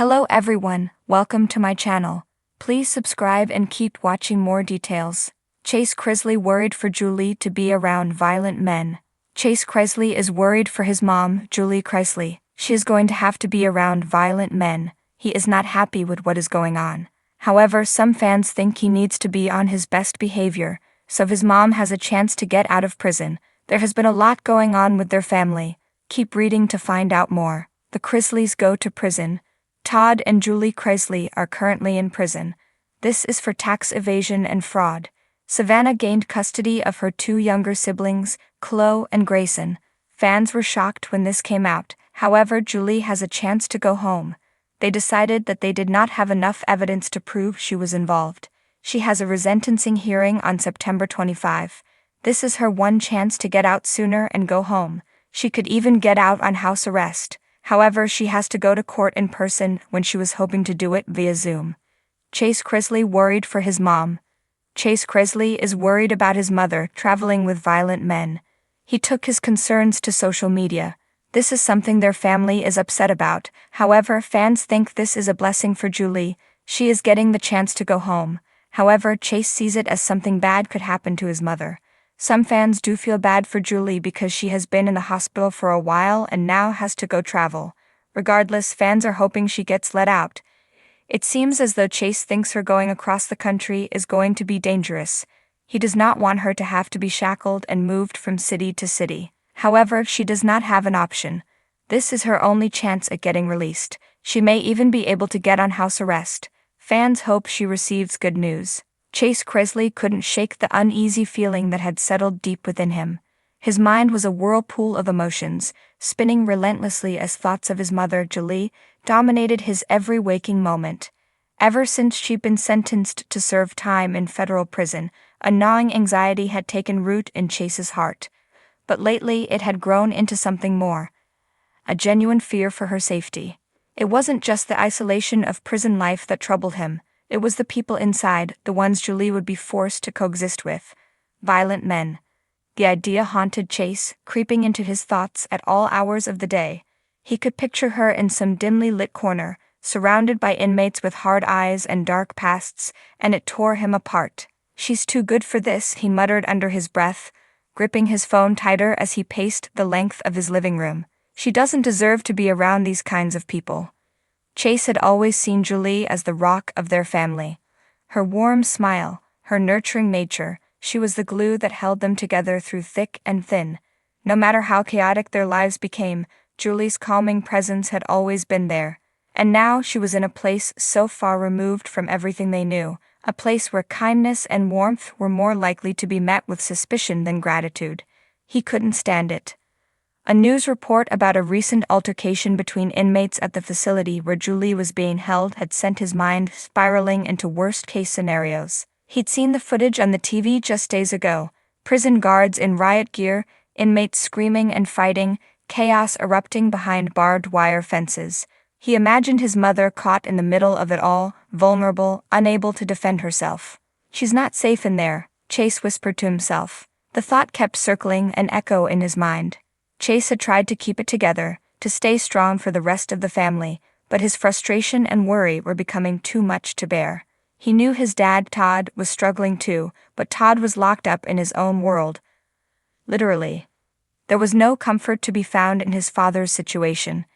Hello everyone, welcome to my channel. Please subscribe and keep watching more details. Chrisley worried for Julie to be around violent men. Chrisley is worried for his mom, Julie Chrisley. She is going to have to be around violent men. He is not happy with what is going on. However, some fans think he needs to be on his best behavior, so his mom has a chance to get out of prison. There has been a lot going on with their family. Keep reading to find out more. The Chrisleys go to prison. Todd and Julie Chrisley are currently in prison. This is for tax evasion and fraud. Savannah gained custody of her two younger siblings, Chloe and Grayson. Fans were shocked when this came out. However, Julie has a chance to go home. They decided that they did not have enough evidence to prove she was involved. She has a resentencing hearing on September 25. This is her one chance to get out sooner and go home. She could even get out on house arrest. However, she has to go to court in person when she was hoping to do it via Zoom. Chrisley worried for his mom. Chrisley is worried about his mother traveling with violent men. He took his concerns to social media. This is something their family is upset about. However, fans think this is a blessing for Julie. She is getting the chance to go home. However, Chase sees it as something bad could happen to his mother. Some fans do feel bad for Julie because she has been in the hospital for a while and now has to go travel. Regardless, fans are hoping she gets let out. It seems as though Chase thinks her going across the country is going to be dangerous. He does not want her to have to be shackled and moved from city to city. However, she does not have an option. This is her only chance at getting released. She may even be able to get on house arrest. Fans hope she receives good news. Chrisley couldn't shake the uneasy feeling that had settled deep within him. His mind was a whirlpool of emotions, spinning relentlessly as thoughts of his mother, Julie, dominated his every waking moment. Ever since she'd been sentenced to serve time in federal prison, a gnawing anxiety had taken root in Chase's heart. But lately it had grown into something more. A genuine fear for her safety. It wasn't just the isolation of prison life that troubled him. It was the people inside, the ones Julie would be forced to coexist with. Violent men. The idea haunted Chase, creeping into his thoughts at all hours of the day. He could picture her in some dimly lit corner, surrounded by inmates with hard eyes and dark pasts, and it tore him apart. "She's too good for this," he muttered under his breath, gripping his phone tighter as he paced the length of his living room. She doesn't deserve to be around these kinds of people. Chase had always seen Julie as the rock of their family. Her warm smile, her nurturing nature, she was the glue that held them together through thick and thin. No matter how chaotic their lives became, Julie's calming presence had always been there. And now she was in a place so far removed from everything they knew, a place where kindness and warmth were more likely to be met with suspicion than gratitude. He couldn't stand it. A news report about a recent altercation between inmates at the facility where Julie was being held had sent his mind spiraling into worst-case scenarios. He'd seen the footage on the TV just days ago. Prison guards in riot gear, inmates screaming and fighting, chaos erupting behind barbed wire fences. He imagined his mother caught in the middle of it all, vulnerable, unable to defend herself. "She's not safe in there," Chase whispered to himself. The thought kept circling, an echo in his mind. Chase had tried to keep it together, to stay strong for the rest of the family, but his frustration and worry were becoming too much to bear. He knew his dad, Todd, was struggling too, but Todd was locked up in his own world. Literally. There was no comfort to be found in his father's situation.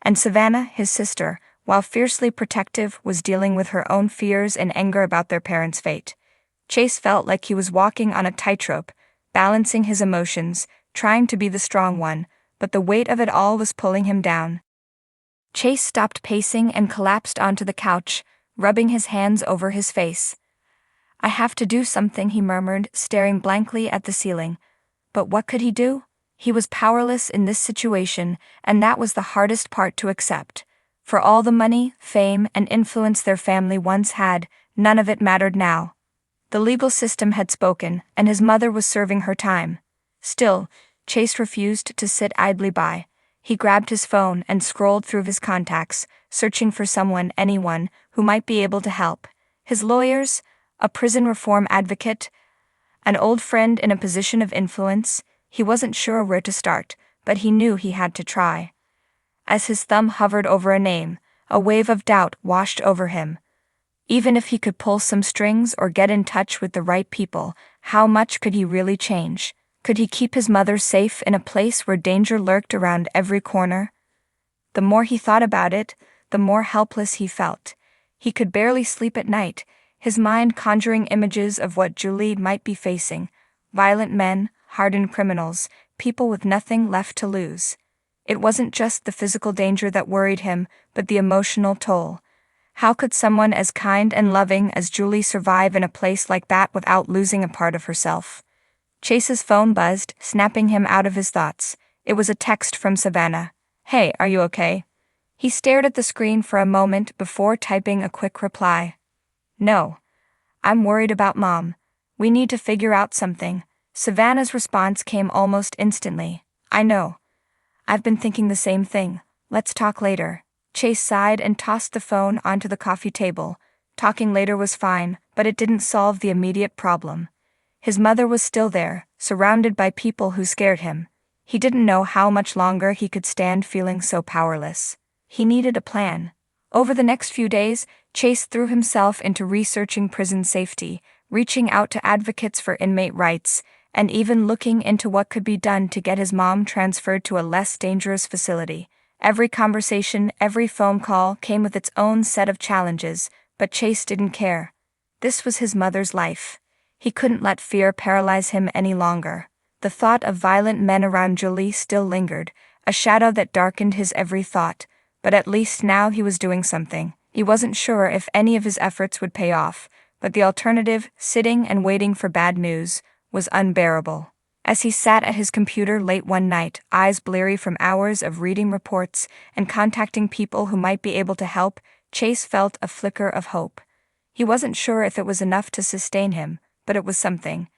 And Savannah, his sister, while fiercely protective, was dealing with her own fears and anger about their parents' fate. Chase felt like he was walking on a tightrope, balancing his emotions, trying to be the strong one, but the weight of it all was pulling him down. Chase stopped pacing and collapsed onto the couch, rubbing his hands over his face. "I have to do something," he murmured, staring blankly at the ceiling. But what could he do? He was powerless in this situation, and that was the hardest part to accept. For all the money, fame, and influence their family once had, none of it mattered now. The legal system had spoken, and his mother was serving her time. Still, Chase refused to sit idly by. He grabbed his phone and scrolled through his contacts, searching for anyone, who might be able to help. His lawyers, a prison reform advocate, an old friend in a position of influence. He wasn't sure where to start, but he knew he had to try. As his thumb hovered over a name, A wave of doubt washed over him. Even if he could pull some strings or get in touch with the right people, how much could he really change? Could he keep his mother safe in a place where danger lurked around every corner? The more he thought about it, the more helpless he felt. He could barely sleep at night, his mind conjuring images of what Julie might be facing: violent men, hardened criminals, people with nothing left to lose. It wasn't just the physical danger that worried him, but the emotional toll. How could someone as kind and loving as Julie survive in a place like that without losing a part of herself? Chase's phone buzzed, snapping him out of his thoughts. It was a text from Savannah. "Hey, are you okay?" He stared at the screen for a moment before typing a quick reply. "No. I'm worried about Mom. We need to figure out something." Savannah's response came almost instantly. "I know. I've been thinking the same thing. Let's talk later." Chase sighed and tossed the phone onto the coffee table. Talking later was fine, but it didn't solve the immediate problem. His mother was still there, surrounded by people who scared him. He didn't know how much longer he could stand feeling so powerless. He needed a plan. Over the next few days, Chase threw himself into researching prison safety, reaching out to advocates for inmate rights, and even looking into what could be done to get his mom transferred to a less dangerous facility. Every conversation, every phone call came with its own set of challenges, but Chase didn't care. This was his mother's life. He couldn't let fear paralyze him any longer. The thought of violent men around Julie still lingered, a shadow that darkened his every thought, but at least now he was doing something. He wasn't sure if any of his efforts would pay off, but the alternative, sitting and waiting for bad news, was unbearable. As he sat at his computer late one night, eyes bleary from hours of reading reports and contacting people who might be able to help, Chase felt a flicker of hope. He wasn't sure if it was enough to sustain him, but it was something.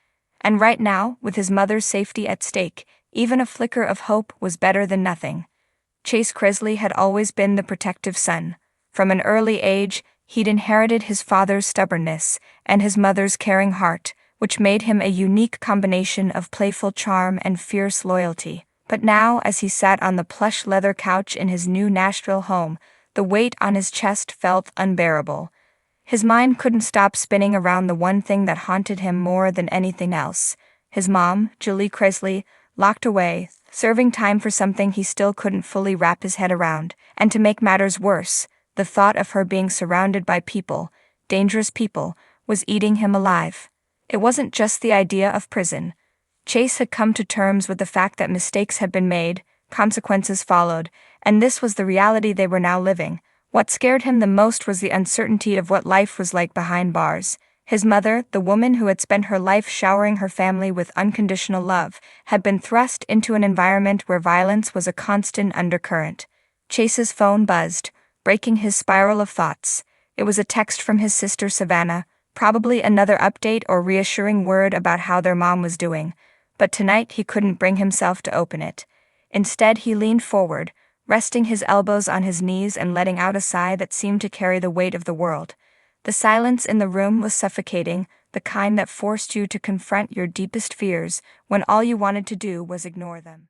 And right now, with his mother's safety at stake, even a flicker of hope was better than nothing. Chase Chrisley had always been the protective son. From an early age, he'd inherited his father's stubbornness and his mother's caring heart, which made him a unique combination of playful charm and fierce loyalty. But now, as he sat on the plush leather couch in his new Nashville home, the weight on his chest felt unbearable. His mind couldn't stop spinning around the one thing that haunted him more than anything else: his mom, Julie Chrisley, locked away, serving time for something he still couldn't fully wrap his head around. And to make matters worse, the thought of her being surrounded by people, dangerous people, was eating him alive. It wasn't just the idea of prison. Chase had come to terms with the fact that mistakes had been made, consequences followed, and this was the reality they were now living. What scared him the most was the uncertainty of what life was like behind bars. His mother, the woman who had spent her life showering her family with unconditional love, had been thrust into an environment where violence was a constant undercurrent. Chase's phone buzzed, breaking his spiral of thoughts. It was a text from his sister Savannah, probably another update or reassuring word about how their mom was doing. But tonight he couldn't bring himself to open it. Instead, he leaned forward, resting his elbows on his knees and letting out a sigh that seemed to carry the weight of the world. The silence in the room was suffocating, the kind that forced you to confront your deepest fears when all you wanted to do was ignore them.